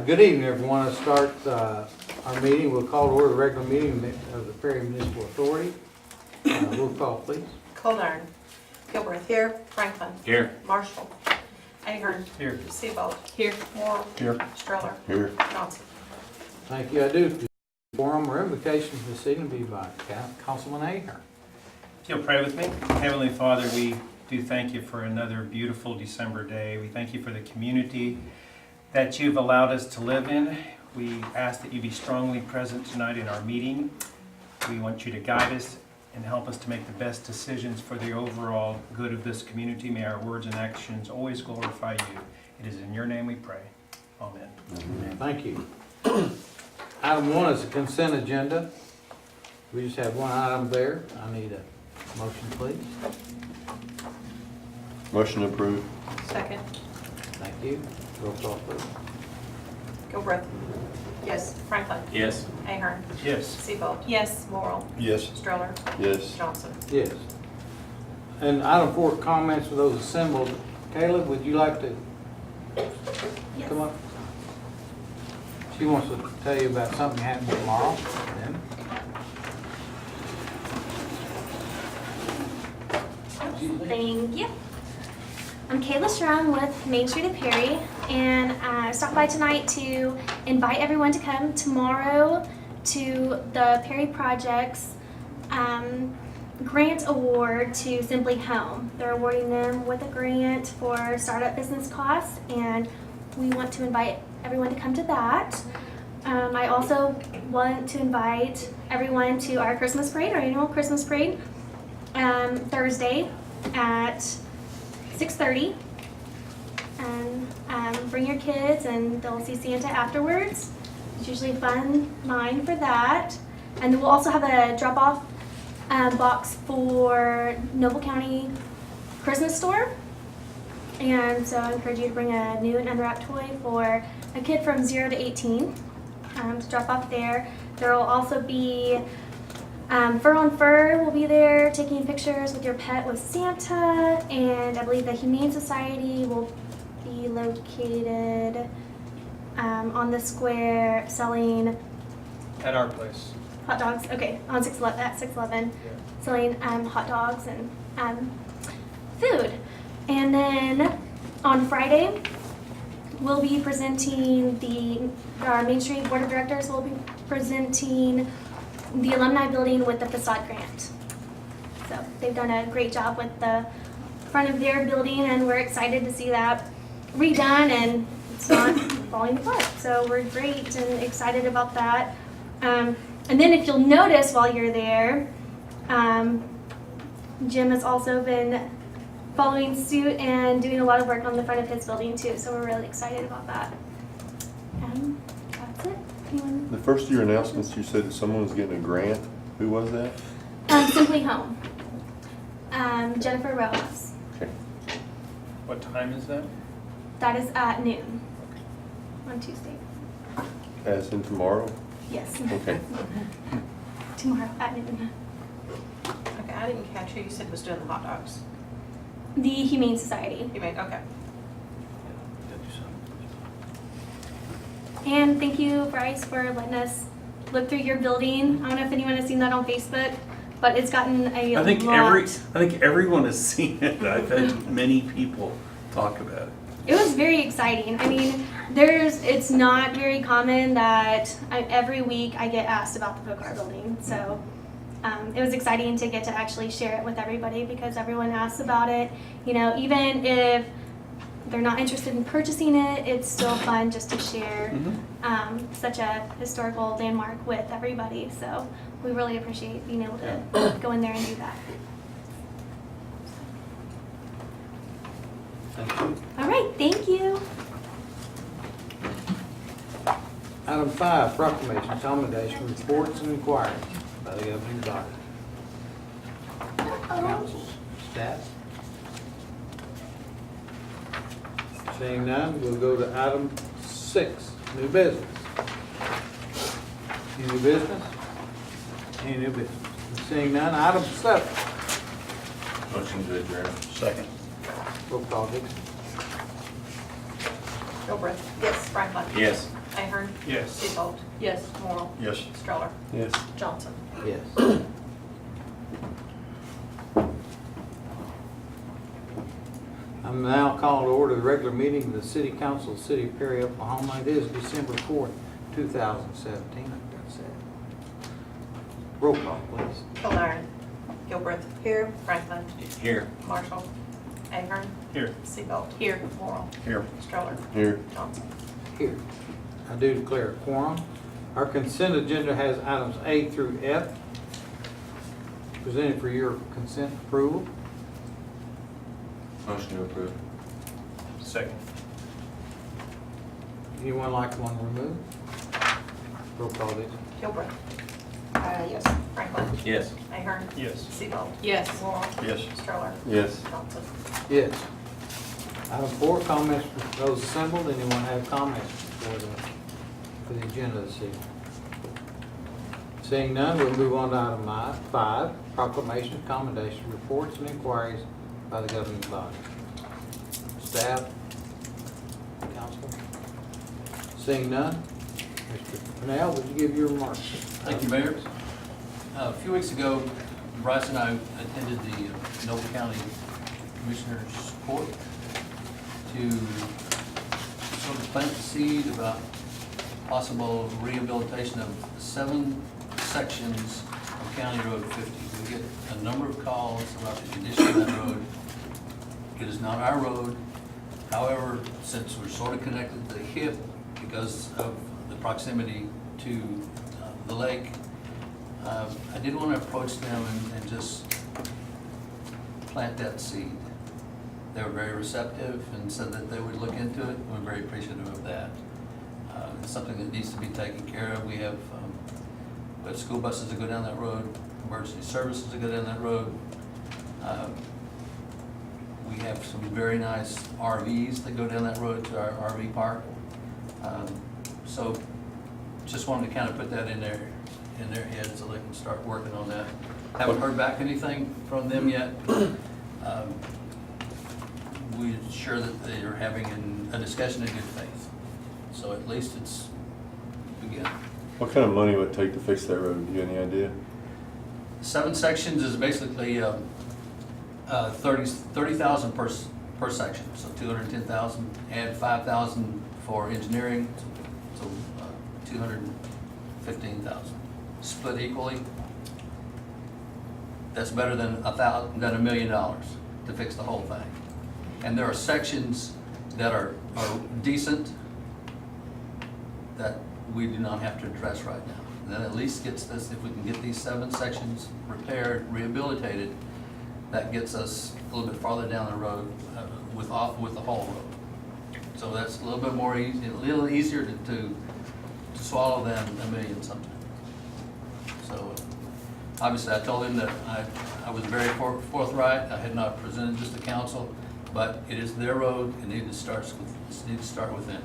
Good evening, everyone. Let's start our meeting. We'll call to order the regular meeting of the Perry Municipal Authority. Roll call, please. Colnard. Gilbert. Here. Franklin. Here. Marshall. Ahern. Here. Seabold. Here. Moore. Here. Streller. Here. Johnson. Thank you. I do. Forum or invocation this evening be by Councilman Ahern. If you'll pray with me. Heavenly Father, we do thank you for another beautiful December day. We thank you for the community that you've allowed us to live in. We ask that you be strongly present tonight in our meeting. We want you to guide us and help us to make the best decisions for the overall good of this community. May our words and actions always glorify you. It is in your name we pray. Amen. Thank you. Item 1 is the consent agenda. We just have one item there. I need a motion, please. Motion approved. Second. Thank you. Roll call, please. Gilbert. Yes. Franklin. Yes. Ahern. Yes. Seabold. Yes. Morrell. Yes. Streller. Yes. Johnson. Yes. And item 4, comments for those assembled. Caleb, would you like to come up? She wants to tell you about something happening tomorrow. Then. Thank you. I'm Kayla Strong with Main Street of Perry, and I stopped by tonight to invite everyone to come tomorrow to the Perry Project's grant award to Simply Home. They're awarding them with a grant for startup business costs, and we want to invite everyone to come to that. I also want to invite everyone to our Christmas parade, our annual Christmas parade, Thursday at 6:30, and bring your kids and they'll see Santa afterwards. It's usually a fun line for that. And then we'll also have a drop-off box for Noble County Christmas store. And so I encourage you to bring a new and unwrapped toy for a kid from 0 to 18 to drop off there. There will also be Fur on Fur will be there taking pictures with your pet with Santa, and I believe the Humane Society will be located on the square selling At our place. hot dogs. Okay, on 611 at 611, selling hot dogs and food. And then on Friday, we'll be presenting our Main Street Board of Directors will be presenting the alumni building with the facade grant. So they've done a great job with the front of their building, and we're excited to see that redone and it's not falling apart. So we're great and excited about that. And then if you'll notice while you're there, Jim has also been following suit and doing a lot of work on the front of his building too. So we're really excited about that. That's it. Anyone? The first of your announcements, you said that someone was getting a grant. Who was that? Simply Home. Jennifer Rojas. Okay. What time is that? That is at noon on Tuesday. As in tomorrow? Yes. Okay. Tomorrow at noon. Okay, I didn't catch who you said was doing the hot dogs. The Humane Society. You mean, okay. And thank you, Bryce, for letting us look through your building. I don't know if anyone has seen that on Facebook, but it's gotten a I think lot. everyone has seen it. I've had many people talk about it. It was very exciting. I mean, it's not very common that every week I get asked about the Pokar building. So it was exciting to get to actually share it with everybody because everyone asks about it. You know, even if they're not interested in purchasing it, it's still fun just to share such a historical landmark with everybody. So we really appreciate being able to go in there and do that. Thank you. All right, thank you. Item 5, proclamations, commendation, reports, and inquiries by the governing body. Council, staff. Seeing none, we'll go to item 6, new business. Any new business? Any new business? Seeing none, item 7. Motion to adjourn. Second. Roll call, Dixon. Gilbert. Yes. Franklin. Yes. Ahern. Yes. Seabold. Yes. Morrell. Yes. Stroller. Yes. Johnson. Yes. I'm now calling to order the regular meeting of the City Council of the City of Perry, Oklahoma. It is December 4th, 2017. I've got to say it. Roll call, please. Colern. Gilbreth. Here. Franklin. Here. Marshall. Ahern. Here. Seabold. Here. Morrell. Here. Stroller. Here. Johnson. Here. I do declare a quorum. Our consent agenda has items A through F presented for your consent approval. Motion to approve. Second. Anyone like one removed? Roll call, please. Gilbreth. Yes. Franklin. Yes. Ahern. Yes. Seabold. Yes. Morrell. Yes. Stroller. Yes. Johnson. Yes. Item 4, comments from those assembled. Anyone have comments for the agenda this evening? Seeing none, we'll move on to item 5, proclamation, commendation, reports, and inquiries by the governing body. Staff, council. Seeing none, Mr. Purnell, would you give your remarks? Thank you, Mayor. A few weeks ago, Bryce and I attended the Noble County Commissioners Court to sort of plant the seed about possible rehabilitation of 7 sections of County Road 50. We get a number of calls about the condition of that road. It is not our road. However, since we're sort of connected to the hip because of the proximity to the lake, I did want to approach them and just plant that seed. They were very receptive and said that they would look into it. We're very appreciative of that. It's something that needs to be taken care of. We have school buses that go down that road, emergency services that go down that road. We have some very nice RVs that go down that road to our RV park. So just wanted to kind of put that in their head so they can start working on that. Haven't heard back anything from them yet. We're sure that they are having a discussion in good faith. So at least it's begun. What kind of money would it take to fix that road? Do you have any idea? 7 sections is basically 30,000 per section, so 210,000. Add 5,000 for engineering, so 215,000. Split equally. That's better than $1 million to fix the whole thing. And there are sections that are decent that we do not have to address right now. And that at least gets us, if we can get these 7 sections repaired, rehabilitated, that gets us a little bit farther down the road with the whole road. So that's a little bit more easy, a little easier to swallow than $1 million something. So obviously I told him that I was very forthright. I had not presented this to council, but it is their road and it needs to start with them.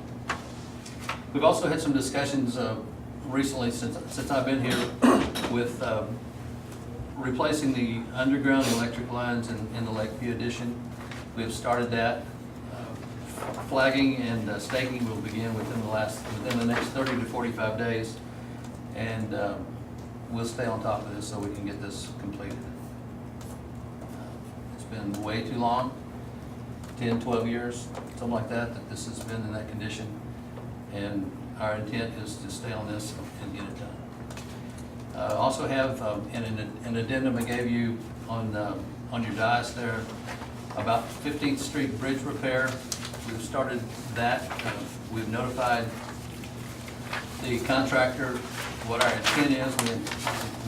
We've also had some discussions recently since I've been here with replacing the underground electric lines in the Lakeview addition. We have started that. Flagging and staking will begin within the next 30 to 45 days, and we'll stay on top of this so we can get this completed. It's been way too long, 10, 12 years, something like that this has been in that condition, and our intent is to stay on this and get it done. Also have an addendum I gave you on your dais there about 15th Street Bridge repair. We've started that. We've notified the contractor what our intent is.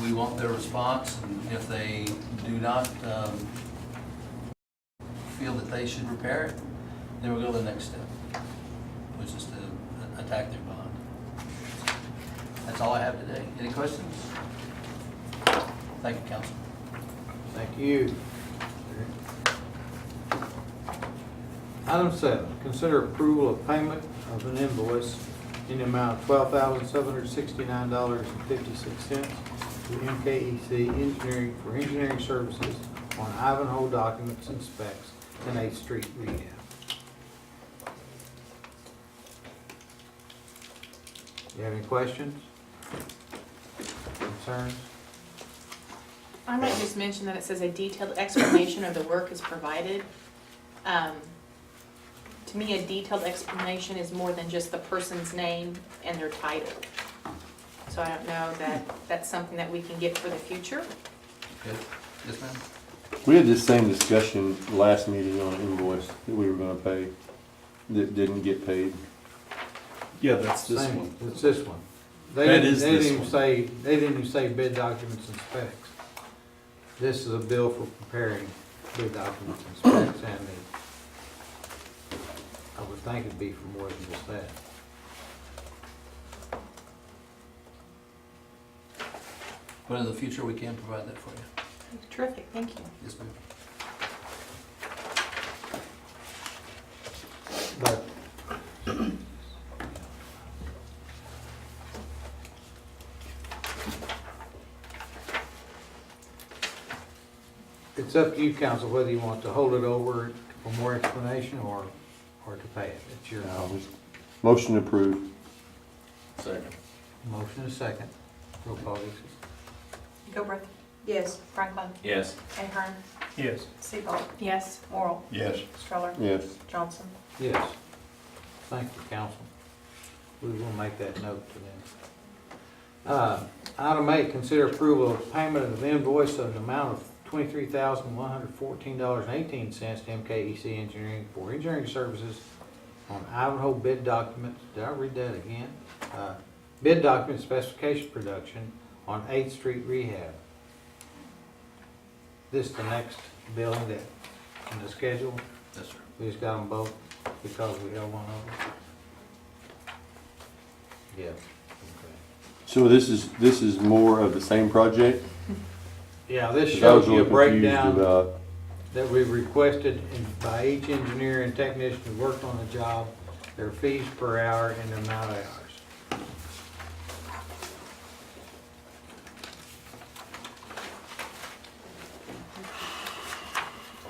We want their response, and if they do not feel that they should repair it, then we'll go to the next step, which is to attack their bond. That's all I have today. Any questions? Thank you, Council. Thank you. Item 7, consider approval of payment of an invoice in the amount of $12,769.56 to MKEC Engineering for engineering services on Ivanhoe documents and specs and 8th Street rehab. You have any questions? Concerns? I might just mention that it says a detailed explanation of the work is provided. To me, a detailed explanation is more than just the person's name and their title. So I don't know that that's something that we can get for the future. Good. Yes, ma'am? We had this same discussion last meeting on an invoice that we were gonna pay, that didn't get paid. Yeah, that's this Same. one. It's this one. That is They this didn't even one. say, they didn't even say bid documents and specs. This is a bill for preparing bid documents and specs and I would think it'd be for more than just that. But in the future, we can provide that for you. Terrific, thank you. Yes, ma'am. But it's up to you, council, whether you want to hold it over for more explanation or to pay it. It's your call. Motion approved. Second. Motion is second. Roll call, Lisa. Gilbert, Yes. Franklin, Yes. Ahern, Yes. Seabold. Yes. Morrell, Yes. Stroller, Yes. Johnson. Yes. Thank you, council. We will make that note to them. Item 8, consider approval of payment of invoice of an amount of $23,114.18 to MKEC Engineering for engineering services on Ivanhoe bid documents. Did I read that again? Bid document specification production on 8th Street rehab. This is the next building that in the schedule. Yes, sir. We just got them both because we held one over. Yeah. Okay. So this is more of the same project? Yeah, this 'Cause I was shows you a real confused breakdown about, that we've requested by each engineer and technician who worked on the job, their fees per hour and the amount of hours.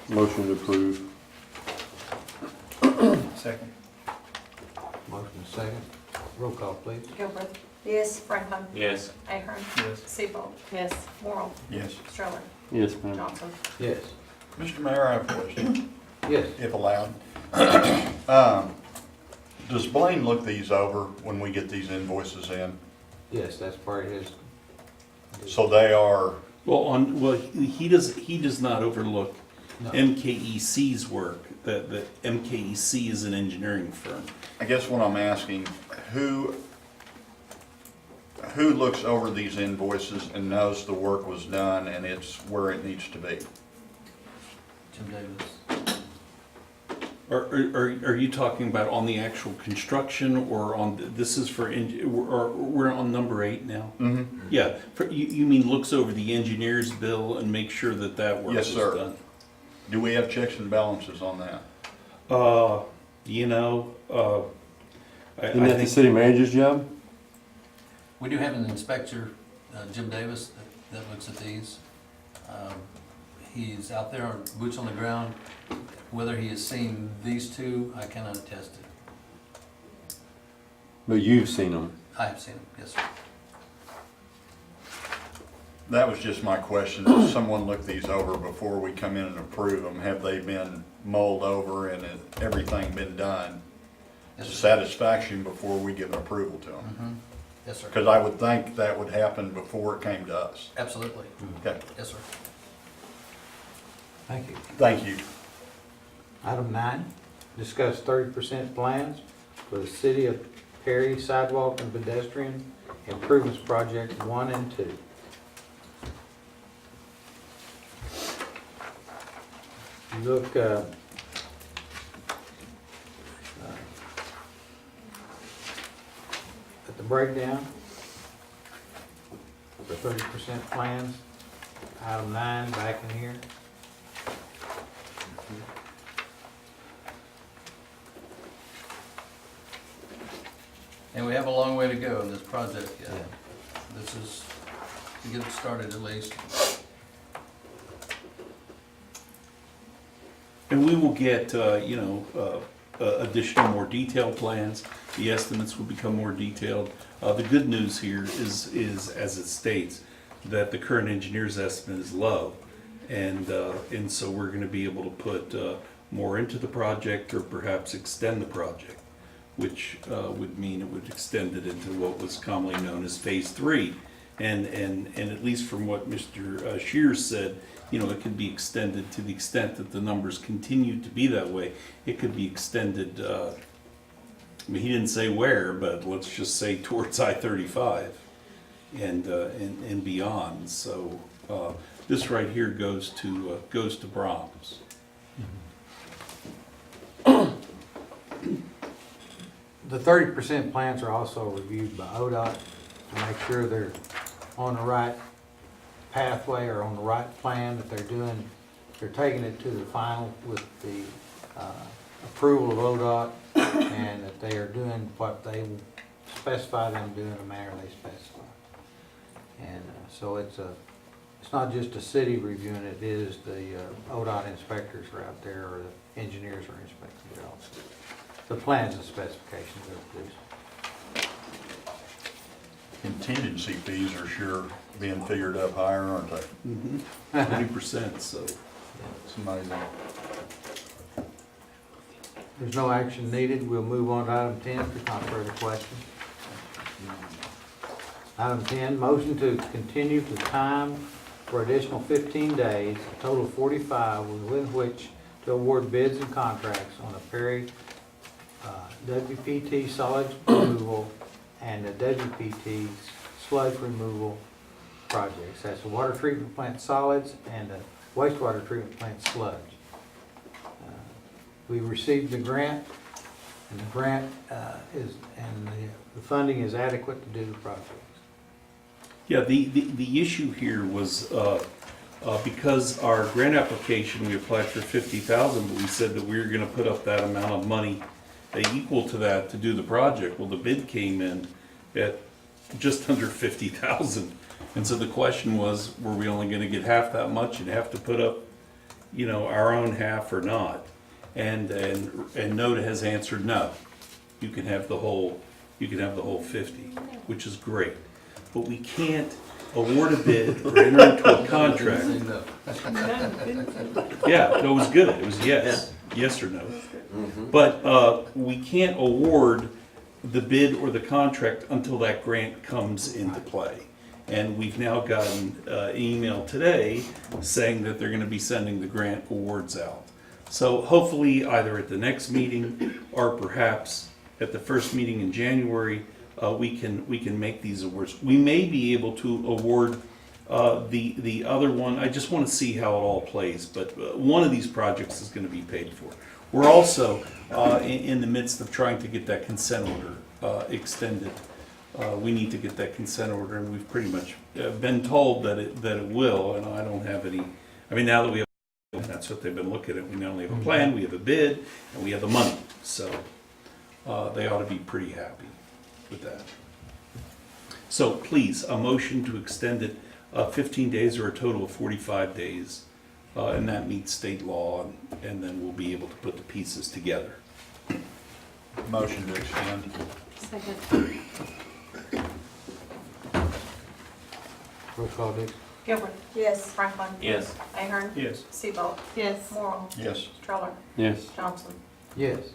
motion to approve. Second. Motion is second. Roll call, please. Gilbert, Yes. Franklin, Yes. Ahern, Yes. Seabold. Yes. Morrell, Yes. Stroller, Yes, ma'am. Johnson. Yes. Mr. Mayor, I have a question, Yes. if allowed. Does Blaine look these over when we get these invoices in? Yes, that's part of his. So they are, Well, he does not overlook No. MKEC's work. That MKEC is an engineering firm. I guess what I'm asking, who looks over these invoices and knows the work was done and it's where it needs to be? Jim Davis. Are you talking about on the actual construction or on, this is for, we're on number 8 now? Mm-hmm. Yeah, you mean looks over the engineer's bill and make sure that work Yes, is sir. done? Do we have checks and balances on that? You know, I Isn't that the think, city manager's job? We do have an inspector, Jim Davis, that looks at these. He's out there, boots on the ground. Whether he has seen these two, I cannot attest to. But you've seen them. I have seen them, yes, sir. That was just my question. Does someone look these over before we come in and approve them? Have they been mulled over and everything been done to Yes, sir. satisfaction before we give an approval to them? Mhm. Yes, sir. Because I would think that would happen before it came to us. Absolutely. Okay, Yes, sir. Thank you. thank you. Item 9, discuss 30% plans for the City of Perry Sidewalk and Pedestrian Improvements Project 1 and 2. You look at the breakdown, the 30% plans, item 9 back in here. And we have a long way to go in this project yet. This is, to get it started at least. and we will get, additional more detailed plans. The estimates will become more detailed. The good news here is, as it states, that the current engineer's estimate is low. And so we're gonna be able to put more into the project or perhaps extend the project, which would mean it would extend it into what was commonly known as phase 3. And at least from what Mr. Shears said, you know, it could be extended to the extent that the numbers continue to be that way. It could be extended, I mean, he didn't say where, but let's just say towards I-35 and beyond. So this right here goes to Brahms. The 30% plants are also reviewed by ODOT to make sure they're on the right pathway or on the right plan, that they're taking it to the final with the approval of ODOT, and that they are doing what they specify them to do in the manner they specify. And so it's not just the city reviewing it, it is the ODOT inspectors are out there, or the engineers are inspecting it also. The plans and specifications are produced. Contingency fees are sure being figured up higher, aren't they? 20%, so. It's amazing. There's no action needed. We'll move on to item 10 if there's not further questions. Item 10, motion to continue the time for additional 15 days, a total of 45, within which to award bids and contracts on a Perry WPT solid removal and the WPT sludge removal projects. That's the water treatment plant solids and the wastewater treatment plant sludge. We received the grant, and the grant the funding is adequate to do the projects. Yeah, the issue here was because our grant application, we applied for $50,000, but we said that we were gonna put up that amount of money equal to that to do the project. Well, the bid came in at just under $50,000. And so the question was, were we only gonna get half that much and have to put up, you know, our own half or not? And NODA has answered no. You can have the whole 50, which is great. But we can't award a bid or enter into a contract. Yeah, no, it was good. It was yes or no. But we can't award the bid or the contract until that grant comes into play. And we've now gotten an email today saying that they're going to be sending the grant awards out. So hopefully either at the next meeting or perhaps at the first meeting in January, we can make these awards. We may be able to award the other one. I just want to see how it all plays, but one of these projects is going to be paid for. We're also in the midst of trying to get that consent order extended. We need to get that consent order, and we've pretty much been told that it will, and I don't have any, I mean, now that we have, that's what they've been looking at. We not only have a plan, we have a bid, and we have the money. So they ought to be pretty happy with that. So please, a motion to extend it 15 days or a total of 45 days. And that meets state law, and then we'll be able to put the pieces together. Motion to extend. Second. Roll call, Dick. Gilbert. Yes. Franklin. Yes. Ahern. Yes. Seabolt. Yes. Morrow. Yes. Stroller. Yes. Johnson. Yes.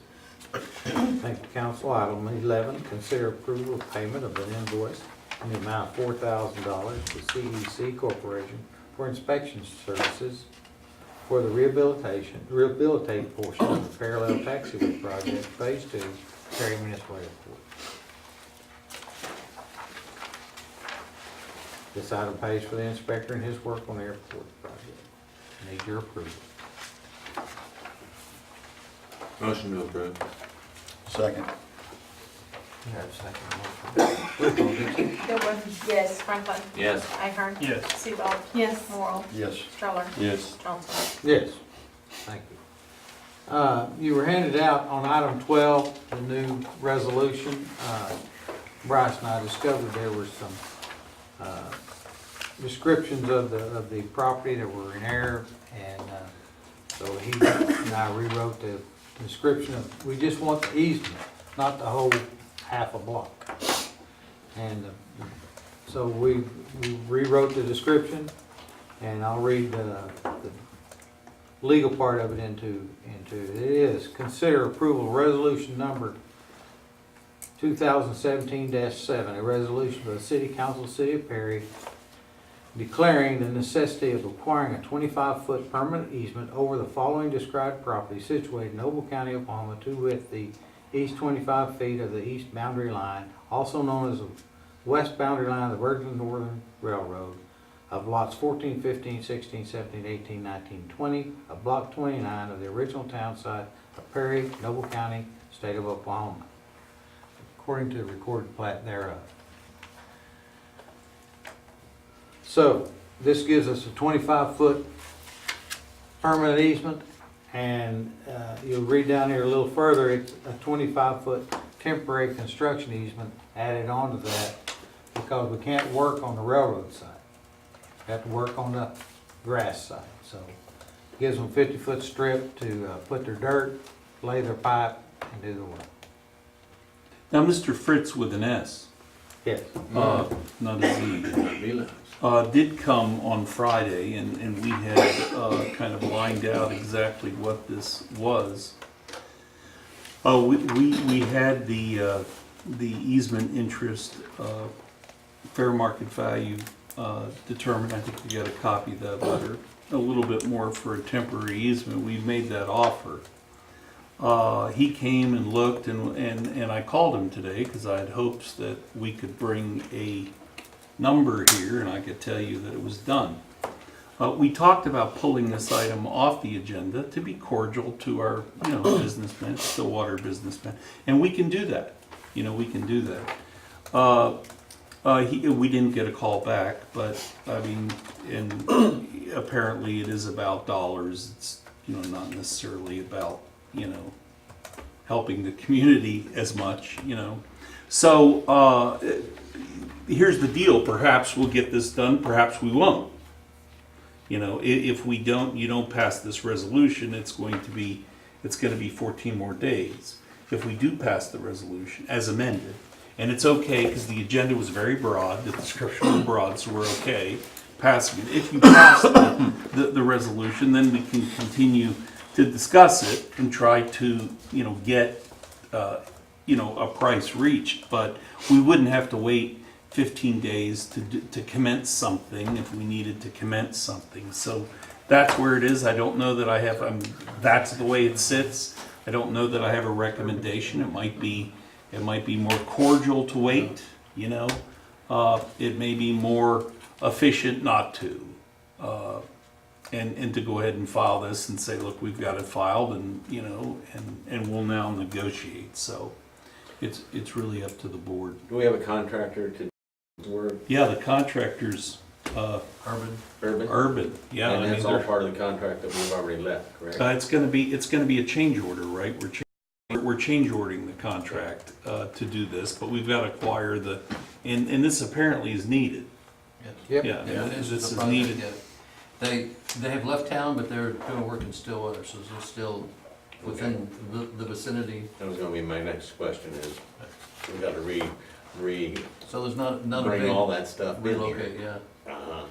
Thank you, council. Item 11, consider approval of payment of an invoice in the amount of $4,000 to CEC Corporation for inspection services for the rehabilitate portion of the parallel taxiway project, phase 2, Perry Municipal Airport. This item pays for the inspector and his work on the airport project. Need your approval. Motion to approve. Second. You have a second. Roll call, Dixie. Gilbert. Yes. Franklin. Yes. Ahern. Yes. Seabolt. Yes. Morrow. Yes. Stroller. Yes. Johnson. Yes, thank you. You were handed out on item 12, the new resolution. Bryce and I discovered there were some descriptions of the property that were in error, and so he and I rewrote the description of, we just want the easement, not the whole half a block. And so we rewrote the description, and I'll read the legal part of it into it is, consider approval resolution number 2017-7, a resolution of the City Council of the City of Perry declaring the necessity of acquiring a 25-foot permanent easement over the following described property situated in Noble County, Oklahoma, to wit the east 25 feet of the east boundary line, also known as the west boundary line of the Virgin Northern Railroad, of lots 14, 15, 16, 17, 18, 19, 20, of block 29 of the original town site of Perry, Noble County, state of Oklahoma, according to the recorded plat thereof. So this gives us a 25-foot permanent easement, and you'll read down here a little further, it's a 25-foot temporary construction easement added onto that because we can't work on the railroad side. We have to work on the grass side. So it gives them a 50-foot strip to put their dirt, lay their pipe, and do the work. Now, Mr. Fritz with an S, Yes. not a Z, did come on Friday, and we had kind of lined out exactly what this was. We had the easement interest, fair market value determined. I think we got a copy of that letter. A little bit more for a temporary easement. We made that offer. He came and looked, and I called him today because I had hopes that we could bring a number here and I could tell you that it was done. We talked about pulling this item off the agenda to be cordial to our, businessmen, Stillwater businessmen, and we can do that. We can do that. We didn't get a call back, but I mean, and apparently it is about dollars. It's not necessarily about helping the community as much. So here's the deal. Perhaps we'll get this done. Perhaps we won't. If we don't, you don't pass this resolution, it's going to be 14 more days. If we do pass the resolution as amended, and it's okay because the agenda was very broad, the description was broad, so we're okay passing it. If you pass the resolution, then we can continue to discuss it and try to get a price reached. But we wouldn't have to wait 15 days to commence something if we needed to commence something. So that's where it is. I don't know that I have, that's the way it sits. I don't know that I have a recommendation. It might be more cordial to wait, it may be more efficient not to. And to go ahead and file this and say, look, we've got it filed and we'll now negotiate. So it's really up to the board. Do we have a contractor to work? Yeah, the contractor's Urban. Yeah, And that's all part of the contract that we've already left, correct? it's going to be a change order, right? We're change ordering the contract to do this, but we've got to acquire and this apparently is needed. Yep. Yeah, This this the is project, needed. yeah. They have left town, but they're doing work in Stillwater, so they're still within the vicinity. That was gonna be my next question is, we gotta So there's not a bring big all that stuff in here. relocate, yeah. Uh-huh.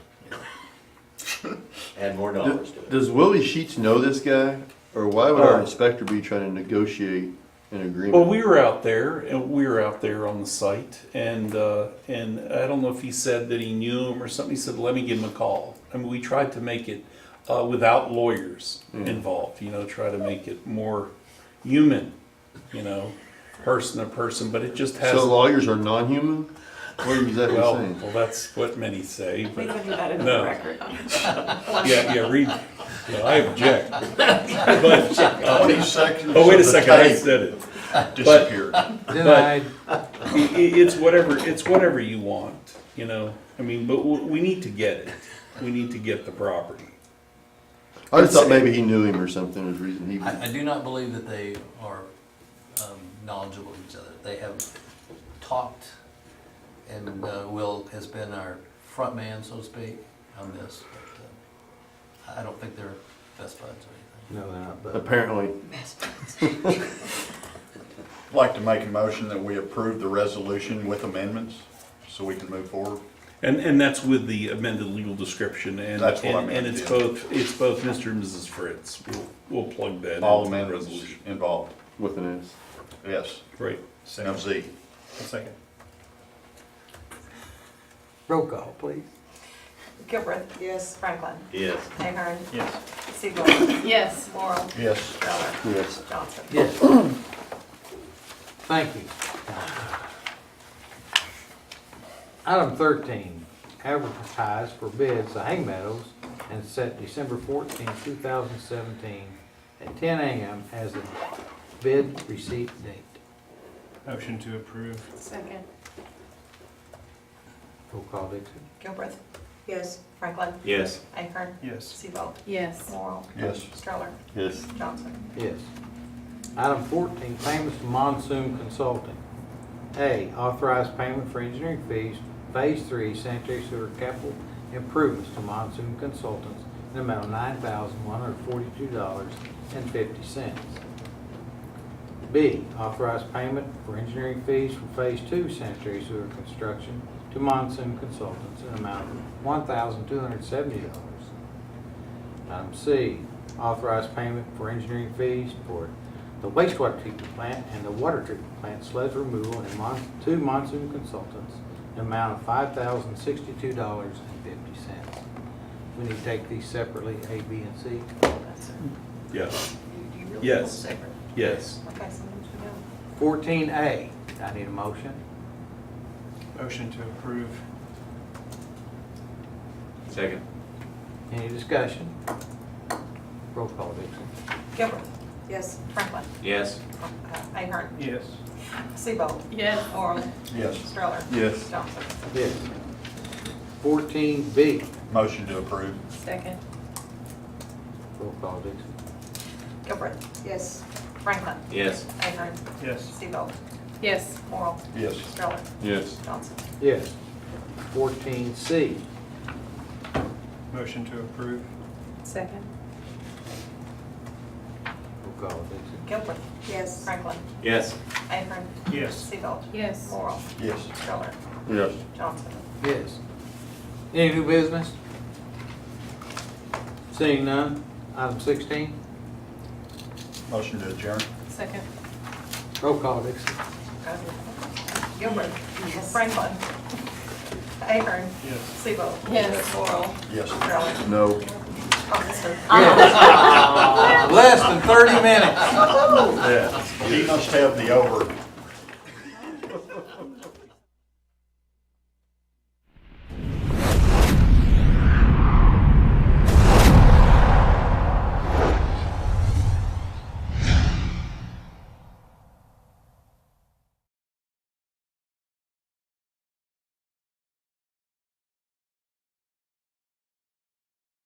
Add more dollars to it. Does Willie Sheets know this guy? Or why would our Oh. inspector be trying to negotiate an agreement? Well, we were out there on the site, and I don't know if he said that he knew him or something. He said, "Let me give him a call." I mean, we tried to make it without lawyers involved. Try to make it more human. Person to person, but it just has. So lawyers are non-human? What are you exactly saying? Well, that's what many say, We but can do that in No. the record. yeah, read. No, I object. But, 20 seconds. oh, wait a of the second, I tape said it. disappeared. Denied. It's whatever you want, I mean, but we need to get it. We need to get the property. I just thought maybe he knew him or something, was the reason he. I do not believe that they are knowledgeable of each other. They have talked, and Will has been our front man, so to speak, on this. But I don't think they're best buds or anything. No, they're not, but Apparently. I'd like to make a motion that we approve the resolution with amendments. so we can move forward? And that's with the amended legal description, and, That's what I and meant, it's yeah. both Mr. and Mrs. Fritz. We'll plug that All into the amendments resolution. involved? With an S. Yes. Right. No Z. Second. Roll call, please. Gilbert. Yes. Franklin. Yes. Ahern. Yes. Siebel. Yes. Morrow. Yes. Stroller. Yes. Johnson. Yes. Thank you. Item 13, advertise for bids the Hay Meadows and set December 14, 2017 at 10 a.m. as the bid receipt date. Motion to approve. Second. Roll call, Dixie. Gilbert. Yes. Franklin. Yes. Ahern. Yes. Siebel. Yes. Morrow. Yes. Stroller. Yes. Johnson. Yes. Item 14, payments to Monsoon Consulting. A, authorize payment for engineering fees, Phase 3 sanitary sewer capital improvements to Monsoon Consultants in the amount of $9,142.50. B, authorize payment for engineering fees for Phase 2 sanitary sewer construction to Monsoon Consultants in the amount of $1,270. Item C, authorize payment for engineering fees for the wastewater treatment plant and the water treatment plant sludge removal to Monsoon Consultants in the amount of $5,062.50. We need to take these separately, A, B, and C. Yes. Do you really Yes. want separate? Yes. Okay, so we go. 14A, I need a motion. Motion to approve. Second. Any discussion? Roll call, Dixie. Gilbert. Yes. Franklin. Yes. Ahern. Yes. Siebel. Yes. Morrow. Yes. Stroller. Yes. Johnson. Yes. 14B, Motion to approve? Second. roll call, Dixie. Gilbert. Yes. Franklin. Yes. Ahern. Yes. Siebel. Yes. Morrow. Yes. Stroller. Yes. Johnson. Yes. 14C, Motion to approve. Second. roll call, Dixie. Gilbert. Yes. Franklin. Yes. Ahern. Yes. Siebel. Yes. Morrow. Yes. Stroller. Yes. Johnson. Yes. Any new business? Seeing none, item 16, Motion to adjourn? Second. roll call, Dixie. Gilbert. Yes. Franklin. Ahern. Yes. Siebel. Yes. Morrow. Yes. Stroller. No. Johnson. Yes. Less than 30 minutes. He must have the over